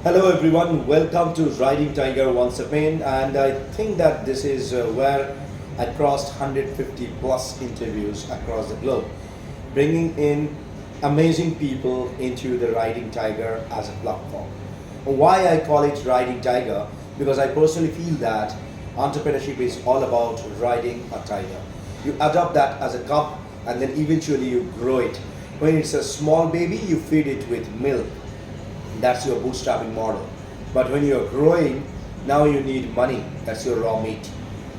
Hello everyone, welcome to Riding Tiger once again, and I think that this is where I crossed 150 plus interviews across the globe, bringing in amazing people into the Riding Tiger as a platform. Why I call it Riding Tiger? Because I personally feel that entrepreneurship is all about riding a tiger. You adopt that as a cub and then eventually you grow it. When it's a small baby, you feed it with milk. That's your bootstrapping model. But when you're growing, now you need money. That's your raw meat.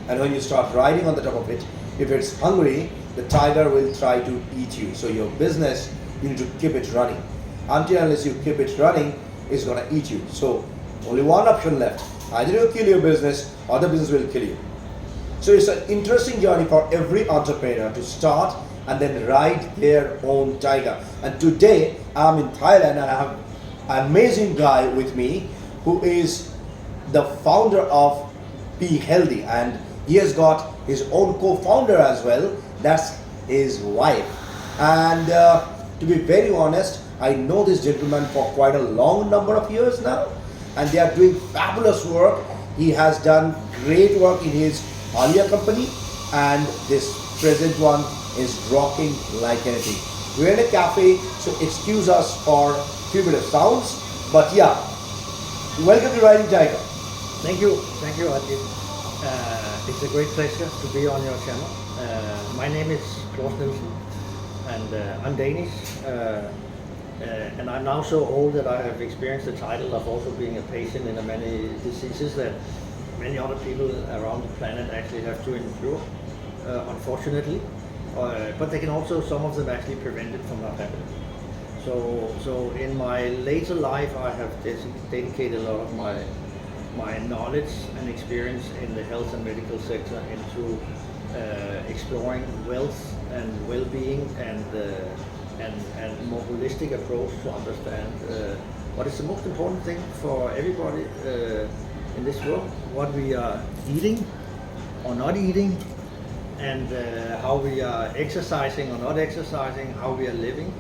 And when you start riding on the top of it, if it's hungry, the tiger will try to eat you. So your business, you need to keep it running. Until unless you keep it running, it's gonna eat you. So only one option left. Either you kill your business or the business will kill you. So it's an interesting journey for every entrepreneur to start and then ride their own tiger. And today I'm in Thailand and I have an amazing guy with me who is the founder of Be Healthy, and he has got his own co-founder as well. That's his wife. And to be very honest, I know this gentleman for quite a long number of years now, and they are doing fabulous work. He has done great work in his earlier company, and this present one is rocking like anything. We're in a cafe, so excuse us for a few bit of sounds, but yeah, welcome to Riding Tiger. Thank you, Ajit. It's a great pleasure to be on your channel. My name is Klaus Nielsen, and I'm Danish. And I'm now so old that I have experienced the title of also being a patient in many diseases that many other people around the planet actually have to endure, unfortunately. But they can also, some of them actually prevent it from not happening. So in my later life, I have dedicated a lot of my knowledge and experience in the health and medical sector into exploring wealth and well-being and more holistic approach to understand what is the most important thing for everybody in this world, what we are eating or not eating, and how we are exercising or not exercising, how we are living,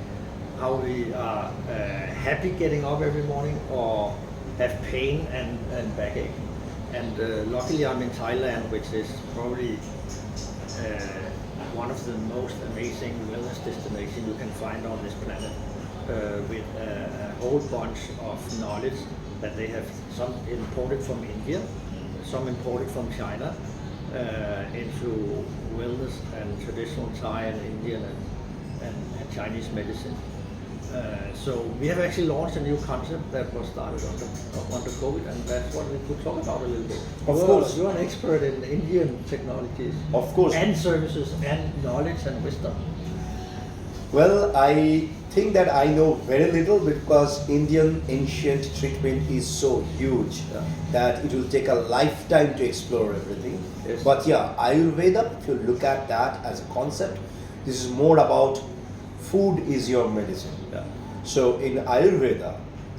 how we are happy getting up every morning or have pain and backache. And luckily I'm in Thailand, which is probably one of the most amazing wellness destinations you can find on this planet, with a whole bunch of knowledge that they have, some imported from India, some imported from China, into wellness and traditional Thai and Indian and Chinese medicine. So we have actually launched a new concept that was started under COVID, and that's what we could talk about a little bit. Of course. You're an expert in Indian technologies. Of course. And services and knowledge and wisdom. Well, I think that I know very little because Indian ancient treatment is so huge that it will take a lifetime to explore everything. Yes. But yeah, Ayurveda, if you look at that as a concept, this is more about food is your medicine. Yeah. So in Ayurveda,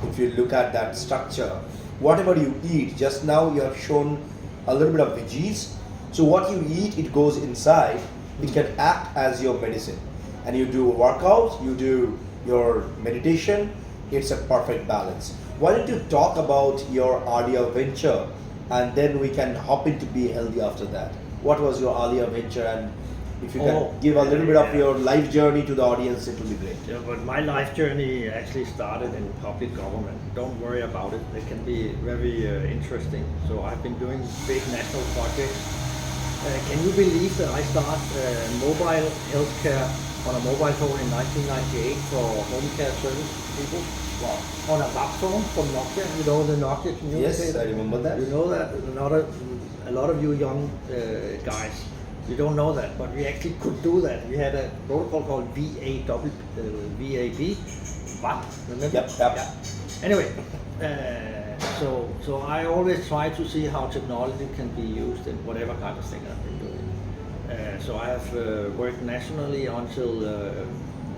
if you look at that structure, whatever you eat, just now you have shown a little bit of veggies. So what you eat, it goes inside, it can act as your medicine. And you do a workout, you do your meditation, it's a perfect balance. Why don't you talk about your earlier venture and then we can hop into Be Healthy after that. What was your earlier venture, and if you can give a little bit of your life journey to the audience, it will be great. Yeah, but my life journey actually started in public government. Don't worry about it. It can be very interesting. So I've been doing big national projects. Can you believe that I started mobile healthcare on a mobile phone in 1998 for home care service people? Wow. On a lap phone from Nokia. You know the Nokia communicator? Yes, I remember that. You know that? A lot of you young guys, you don't know that, but we actually could do that. We had a protocol called VAB, remember? Yep. Yeah. Anyway, so I always try to see how technology can be used in whatever kind of thing I've been doing. So I have worked nationally until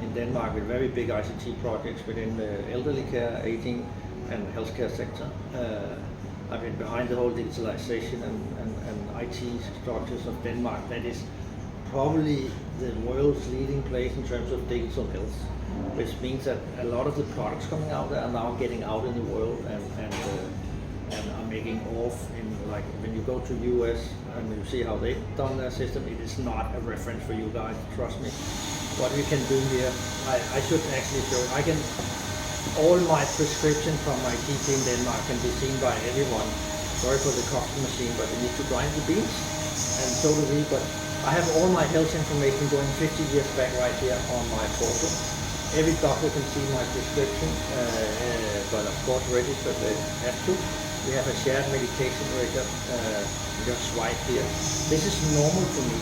in Denmark with very big ICT projects within the elderly care, aging, and healthcare sector. I've been behind the whole digitalization and IT structures of Denmark. That is probably the world's leading place in terms of digital health, which means that a lot of the products coming out there are now getting out in the world and taking off in, like when you go to US and you see how they've done their system, it is not a reference for you guys, trust me. What we can do here, I should actually show you. All my prescription from my GP in Denmark can be seen by everyone. Sorry for the coffee machine, but we need to grind the beans, and so do we. But I have all my health information going 50 years back right here on my portal. Every doctor can see my prescription, but of course registered they have to. We have a shared medication record, just swipe here. This is normal to me.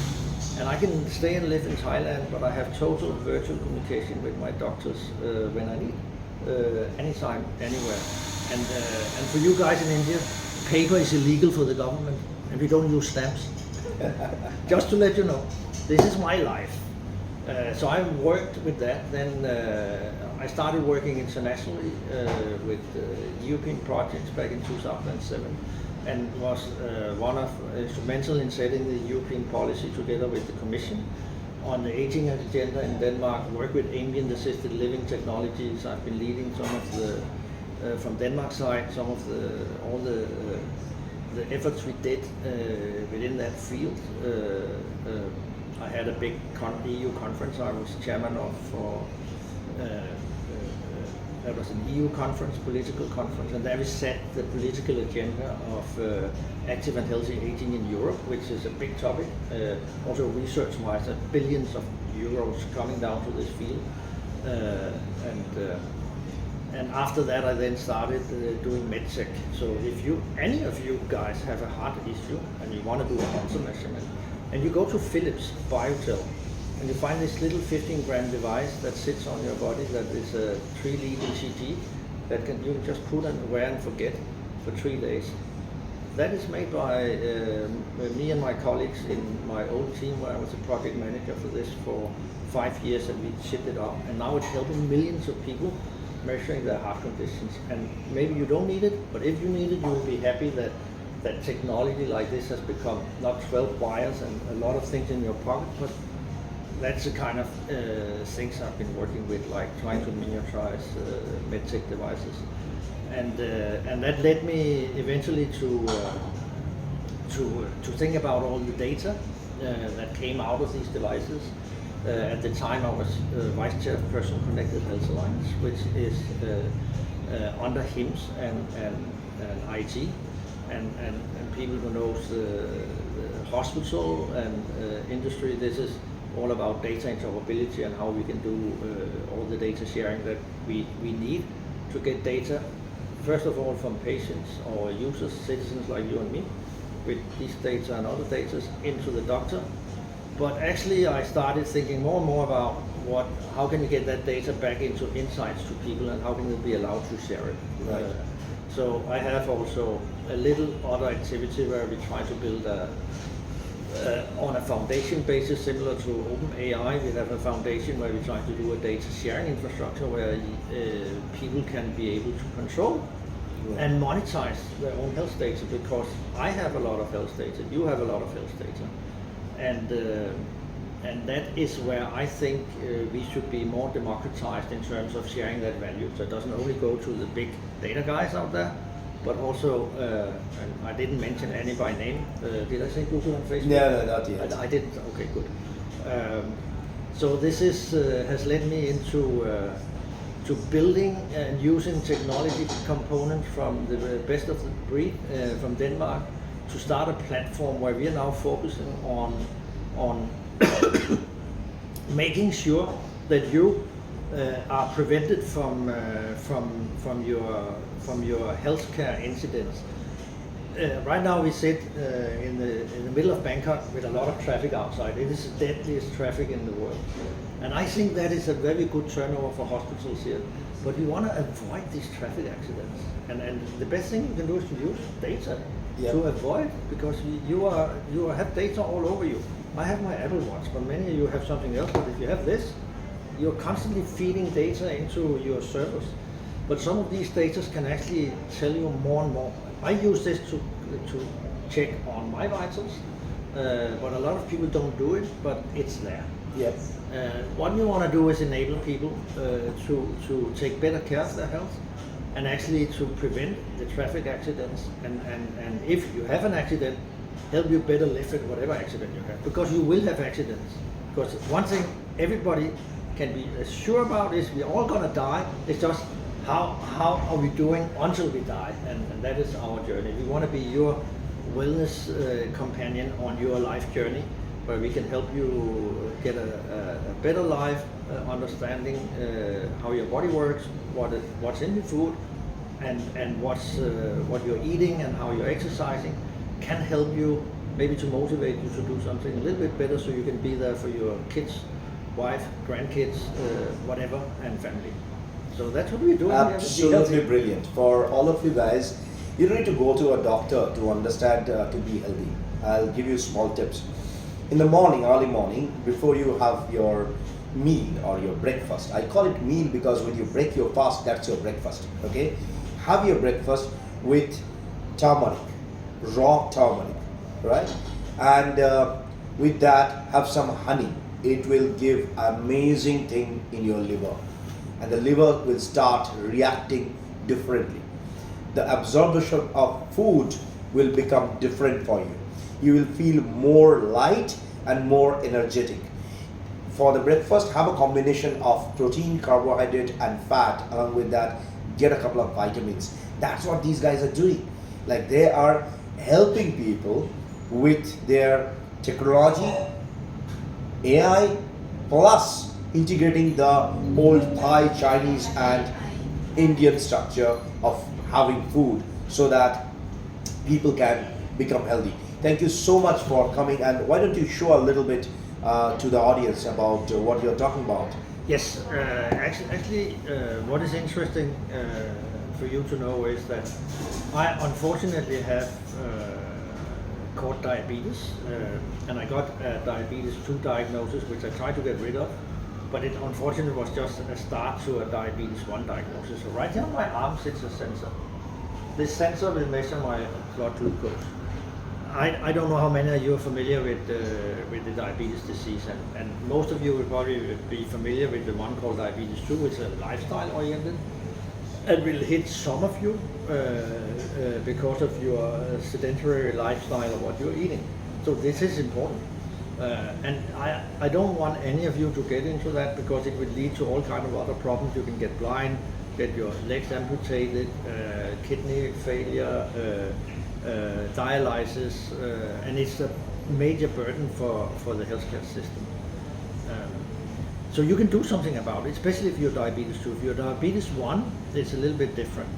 And I can stay and live in Thailand, but I have total virtual communication with my doctors when I need, anytime, anywhere. And for you guys in India, paper is illegal for the government, and we don't use stamps. Just to let you know, this is my life. So I worked with that. Then I started working internationally with European projects back in 2007, and was instrumental in setting the European policy together with the Commission on the aging agenda in Denmark. Work with ambient assisted living technologies. I've been leading some of the from Denmark side, some of the efforts we did within that field. I had a big EU conference I was chairman of for. That was an EU conference, political conference, and there we set the political agenda of active and healthy aging in Europe, which is a big topic. Also research-wise, billions of euros coming down to this field. And after that, I then started doing medtech. So if any of you guys have a heart issue and you want to do a muscle measurement, and you go to Philips Biotel, and you find this little 15-gram device that sits on your body that is a 3-lead ECG that you can just put and wear and forget for 3 days. That is made by me and my colleagues in my old team, where I was a project manager for this for 5 years, and we shipped it up. And now it's helping millions of people measuring their heart conditions. And maybe you don't need it, but if you need it, you will be happy that technology like this has become not 12 wires and a lot of things in your pocket, but that's the kind of things I've been working with, like trying to miniaturize medtech devices, and that led me eventually to think about all the data that came out of these devices. At the time, I was vice chair of Personal Connected Health Alliance, which is under HIMSS and IT, and people who knows the hospital and industry. This is all about data interoperability and how we can do all the data sharing that we need to get data, first of all from patients or users, citizens like you and me, with these data and other data into the doctor. But actually I started thinking more and more about how can you get that data back into insights to people, and how can they be allowed to share it. Right. So I have also a little other activity where we try to build on a foundation basis similar to OpenAI. We have a foundation where we try to do a data sharing infrastructure where people can be able to control and monetize their own health data, because I have a lot of health data, you have a lot of health data, and that is where I think we should be more democratized in terms of sharing that value. So it doesn't only go to the big data guys out there, but also, and I didn't mention any by name. Did I say Google and Facebook? No, not yet. I didn't. Okay, good. So this has led me into to building and using technology components from the best of the breed from Denmark to start a platform where we are now focusing on making sure that you are prevented from your healthcare incidents. Right now we sit in the middle of Bangkok with a lot of traffic outside. It is the deadliest traffic in the world. And I think that is a very good turnover for hospitals here. But we want to avoid these traffic accidents. And the best thing you can do is to use data to avoid, because you have data all over you. I have my Apple Watch, but many of you have something else. But if you have this, you're constantly feeding data into your servers. But some of these data can actually tell you more and more. I use this to check on my vitals, but a lot of people don't do it, but it's there. Yes. What we want to do is enable people to take better care of their health, and actually to prevent the traffic accidents, and if you have an accident, help you better live with whatever accident you have, because you will have accidents. Because one thing everybody can be sure about is we're all gonna die. It's just how are we doing until we die, and that is our journey. We want to be your wellness companion on your life journey, where we can help you get a better life, understanding how your body works, what's in the food, and what you're eating and how you're exercising can help you maybe to motivate you to do something a little bit better, so you can be there for your kids, wife, grandkids, whatever, and family. So that's what we're doing. Absolutely brilliant. For all of you guys, you don't need to go to a doctor to understand to be healthy. I'll give you small tips. In the morning, early morning, before you have your meal or your breakfast, I call it meal because when you break your fast, that's your breakfast. Okay, have your breakfast with turmeric, raw turmeric, right? And with that, have some honey. It will give amazing thing in your liver, and the liver will start reacting differently. The absorption of food will become different for you. You will feel more light and more energetic. For the breakfast, have a combination of protein, carbohydrate, and fat. Along with that, get a couple of vitamins. That's what these guys are doing. Like, they are helping people with their technology, AI, plus integrating the old Thai, Chinese, and Indian structure of having food, so that people can become healthy. Thank you so much for coming, and why don't you show a little bit to the audience about what you're talking about? Yes, actually, what is interesting for you to know is that I unfortunately have caught diabetes, and I got diabetes 2 diagnosis, which I tried to get rid of, but it unfortunately was just a start to a diabetes 1 diagnosis. So right here on my arm sits a sensor. This sensor will measure my blood glucose. I don't know how many of you are familiar with the diabetes disease, and most of you will probably be familiar with the one called diabetes 2, which is lifestyle oriented. It will hit some of you because of your sedentary lifestyle or what you're eating. So this is important. And I don't want any of you to get into that, because it will lead to all kinds of other problems. You can get blind, get your legs amputated, kidney failure, dialysis, and it's a major burden for the healthcare system. So you can do something about it, especially if you're diabetes 2. If you're diabetes 1, it's a little bit different.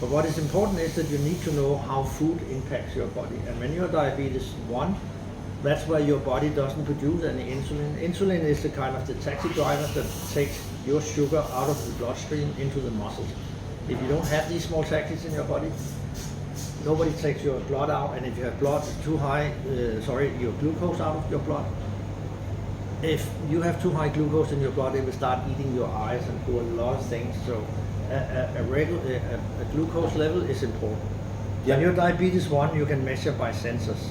But what is important is that you need to know how food impacts your body. And when you're diabetes 1, that's where your body doesn't produce any insulin. Insulin is the kind of the taxi driver that takes your sugar out of the bloodstream into the muscles. If you don't have these small taxis in your body, nobody takes your blood out, and if you have blood too high, your glucose out of your blood, if you have too high glucose in your blood, it will start eating your eyes and do a lot of things. So a glucose level is important. Yeah. When you're diabetes 1, you can measure by sensors.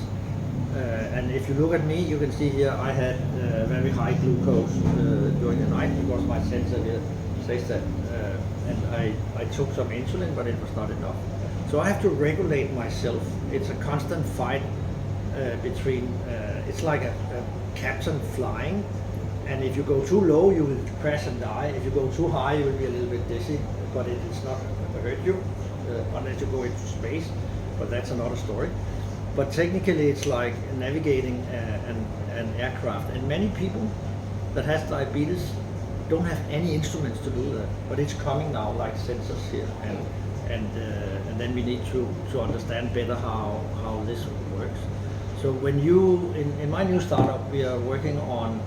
And if you look at me, you can see here I had very high glucose during the night, because my sensor here says that, and I took some insulin, but it was not enough. So I have to regulate myself. It's a constant fight between, it's like a captain flying, and if you go too low, you will crash and die. If you go too high, you will be a little bit dizzy, but it's not to hurt you, unless you go into space, but that's another story. But technically, it's like navigating an aircraft, and many people that has diabetes don't have any instruments to do that, but it's coming now, like sensors here, and then we need to understand better how this works. So when you, in my new startup, we are working on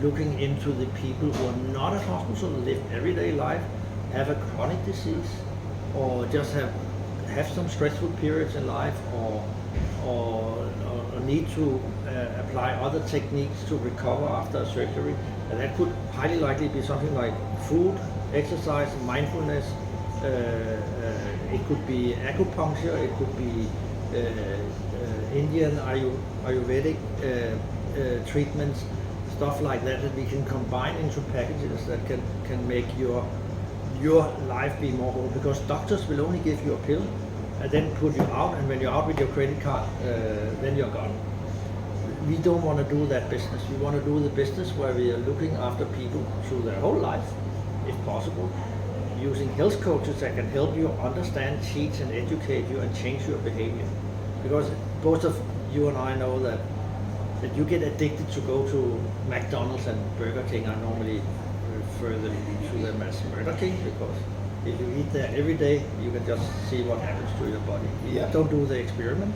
looking into the people who are not at hospital, live everyday life, have a chronic disease, or just have some stressful periods in life, or need to apply other techniques to recover after a surgery. And that could highly likely be something like food, exercise, mindfulness. It could be acupuncture, it could be Indian Ayurvedic treatments, stuff like that we can combine into packages that can make your your life be more whole, because doctors will only give you a pill and then put you out, and when you're out with your credit card, then you're gone. We don't want to do that business. We want to do the business where we are looking after people through their whole life, if possible, using health coaches that can help you understand, teach and educate you and change your behavior. Because both of you and I know that you get addicted to go to McDonald's and Burger King. I normally refer to them as Burger King, because if you eat there every day, you can just see what happens to your body. Yeah. Don't do the experiment,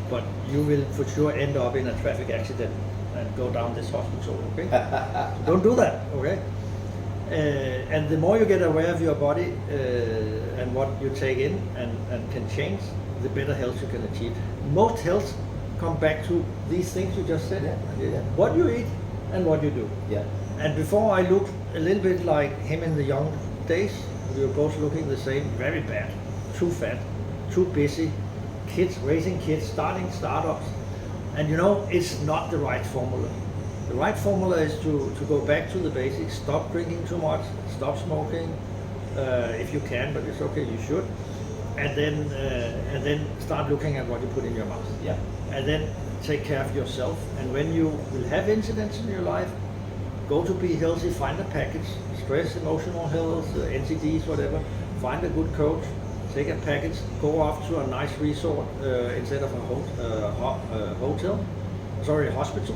but you will for sure end up in a traffic accident and go down this hospital, okay? Don't do that, okay? And the more you get aware of your body and what you take in and can change, the better health you can achieve. Most health come back to these things you just said. Yeah. What you eat and what you do. Yeah. And before I looked a little bit like him in the young days, we were both looking the same, very bad, too fat, too busy, kids, raising kids, starting startups. And you know, it's not the right formula. The right formula is to go back to the basics, stop drinking too much, stop smoking, if you can, but it's okay, you should. And then start looking at what you put in your mouth. Yeah. And then take care of yourself. And when you will have incidents in your life, go to Be Healthy, find a package, stress, emotional health, NCDs, whatever, find a good coach, take a package, go off to a nice resort instead of a hospital.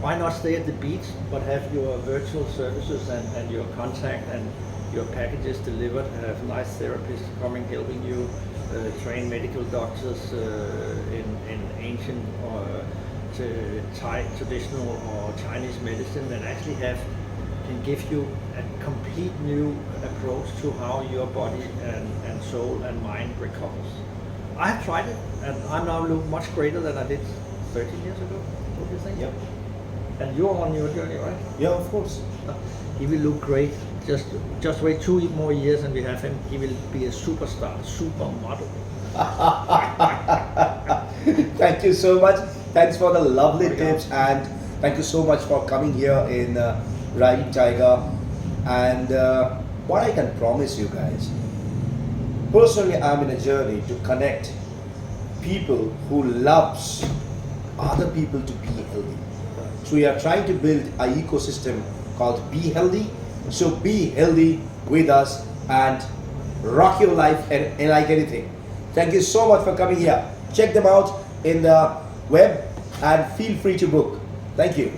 Why not stay at the beach, but have your virtual services and your contact and your packages delivered, have nice therapists coming, helping you, train medical doctors in ancient or Thai traditional or Chinese medicine that actually can give you a complete new approach to how your body and soul and mind recovers. I have tried it, and I now look much greater than I did 13 years ago. What do you think? Yep. And you're on your journey, right? Yeah, of course. He will look great. Just wait 2 more years and we have him. He will be a superstar, supermodel. Thank you so much. Thanks for the lovely tips, and thank you so much for coming here in Riding Tiger. And what I can promise you guys, personally, I'm in a journey to connect people who loves other people to be healthy. So we are trying to build an ecosystem called Be Healthy. So be healthy with us and rock your life and like anything. Thank you so much for coming here. Check them out in the web and feel free to book. Thank you.